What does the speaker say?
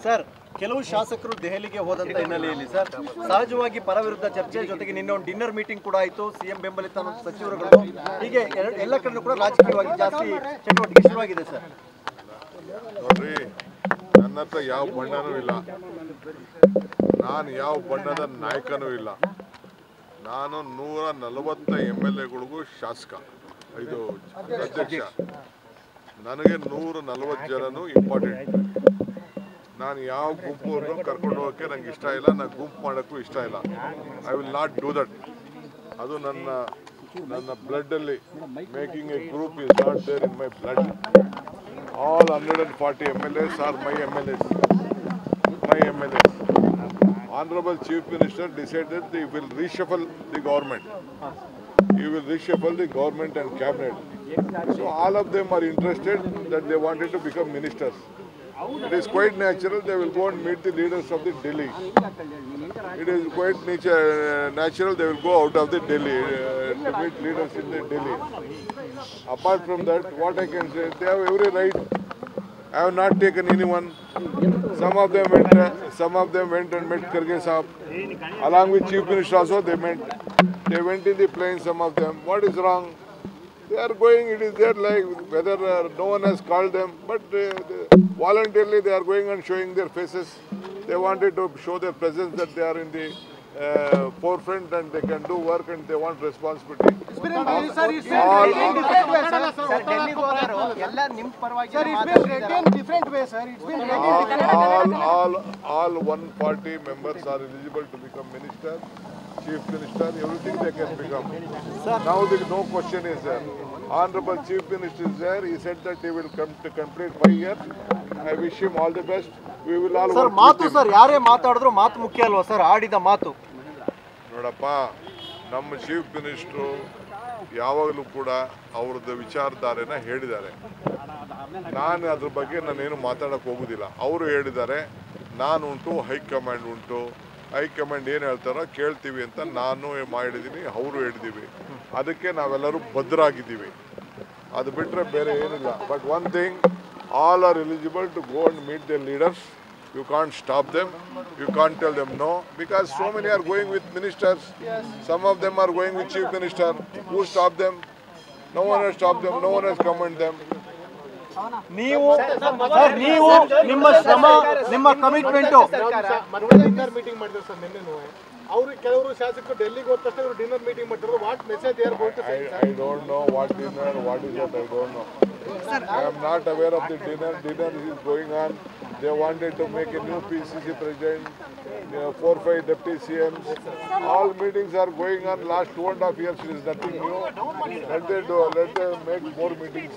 Sir, ಕೆಲವು ಶಾಸಕರು ದೆಹಲಿಗೆ ಹೋದಂತ ಹಿನ್ನೆಲೆಯಲ್ಲಿ ಸರ್ ಸಹಜವಾಗಿ ಪರ ವಿರುದ್ಧ ಚರ್ಚೆ ಜೊತೆಗೆ ನಿನ್ನೆ ಒಂದು ಡಿನ್ನರ್ ಮೀಟಿಂಗ್ ಕೂಡ ಆಯಿತು. ಸಿಎಂ ಬೆಂಬಲಿತ ಸಚಿವರುಗಳು ಹೀಗೆ ಎಲ್ಲ ಕಡೆ ಕೂಡ ರಾಜಕೀಯವಾಗಿ ಜಾಸ್ತಿ ಚಟುವಟಿಕೆ ಶುರುವಾಗಿದೆ ಸರ್. ನೋಡ್ರಿ, ನನ್ನ ಹತ್ರ ಯಾವ ಬಣ್ಣನೂ ಇಲ್ಲ, ನಾನು ಯಾವ ಬಣ್ಣದ ನಾಯಕನೂ ಇಲ್ಲ. ನಾನು 140 MLA-ಗಳಿಗೂ ಶಾಸಕ, ಇದು ಅಧ್ಯಕ್ಷ. ನನಗೆ 140 ಜನನು ಇಂಪಾರ್ಟೆಂಟ್. ನಾನು ಯಾವ ಗುಂಪನ್ನು ಕರ್ಕೊಂಡು ಹೋಗೋಕ್ಕೆ ನಂಗೆ ಇಷ್ಟ ಇಲ್ಲ, ನಾನು ಗುಂಪು ಮಾಡೋಕ್ಕೂ ಇಷ್ಟ ಇಲ್ಲ. I will not do that. ಅದು ನನ್ನ ಬ್ಲಡ್ಡಲ್ಲಿ making a group is not there in my blood. All 140 MLAs are my MLAs. Honorable Chief Minister decided he will reshuffle the government. He will reshuffle the government and cabinet. So all of them are interested that they wanted to become ministers. It is quite natural they will go and meet the leaders of the Delhi. It is quite natural they will go out of the Delhi to meet leaders in the Delhi. Apart from that, what I can say, they have every right. I have not taken anyone. Some of them went and met Kharge Sahab. Along with Chief Minister also they went in the plane, some of them. What is wrong? They are going, it is their life, whether no one has called them, but voluntarily they are going and showing their faces. They wanted to show their presence that they are in the forefront and they can do work and they want responsibility. All 140 members are eligible to become minister, chief minister, everything they can become. Now no question is there. Honorable Chief Minister is there. He said that he will come to complete 5 years. I wish him all the best. We will all work with him. Sir, ಯಾರೇ ಮಾತಾಡಿದ್ರು ಮಾತು ಮುಖ್ಯ ಅಲ್ವಾ sir? ಆಡಿದ ಮಾತು ನೋಡಪ್ಪ, ನಮ್ಮ chief minister ಯಾವಾಗಲೂ ಕೂಡ ಅವ್ರದ್ದು ವಿಚಾರಧಾರೆನ ಹೇಳಿದ್ದಾರೆ. ನಾನು ಅದ್ರ ಬಗ್ಗೆ ನಾನೇನು ಮಾತಾಡೋಕ್ಕೆ ಹೋಗೋದಿಲ್ಲ. ಅವರು ಹೇಳಿದ್ದಾರೆ, ನಾನು ಉಂಟು, ಹೈಕಮಾಂಡ್ ಉಂಟು. ಹೈಕಮಾಂಡ್ ಏನು ಹೇಳ್ತಾರೋ ಕೇಳ್ತೀವಿ ಅಂತ ನಾನು ಮಾಡಿದ್ದೀನಿ, ಅವರು ಹೇಳಿದ್ದೀವಿ. ಅದಕ್ಕೆ ನಾವೆಲ್ಲರೂ ಭದ್ರಾಗಿದ್ದೀವಿ. ಅದು ಬಿಟ್ಟರೆ ಬೇರೆ ಏನಿಲ್ಲ. But one thing, all are eligible to go and meet their leaders. You can't stop them. You can't tell them no, because so many are going with ministers. Some of them are going with chief minister. Who stopped them? No one has stopped them. No one has commanded them. ನೀವು ನಿಮ್ಮ ಶ್ರಮ, ನಿಮ್ಮ commitment dinner meeting ಮಾಡಿದ್ರು sir ನಿನ್ನೆ. ಅವರು ಕೆಲವರು ಶಾಸಕರು ಡೆಲ್ಲಿಗೆ ಹೋದ ತಕ್ಷಣ ಡಿನ್ನರ್ ಮೀಟಿಂಗ್ ಮಾಡಿದ್ರು. What message they are going to send? I don't know what dinner, what is that, I don't know. I am not aware of the dinner. Dinner is going on. They wanted to make a new PCC president, 4-5 deputy CMs. All meetings are going on. Last 2.5 years, it is nothing new. Let them make more meetings.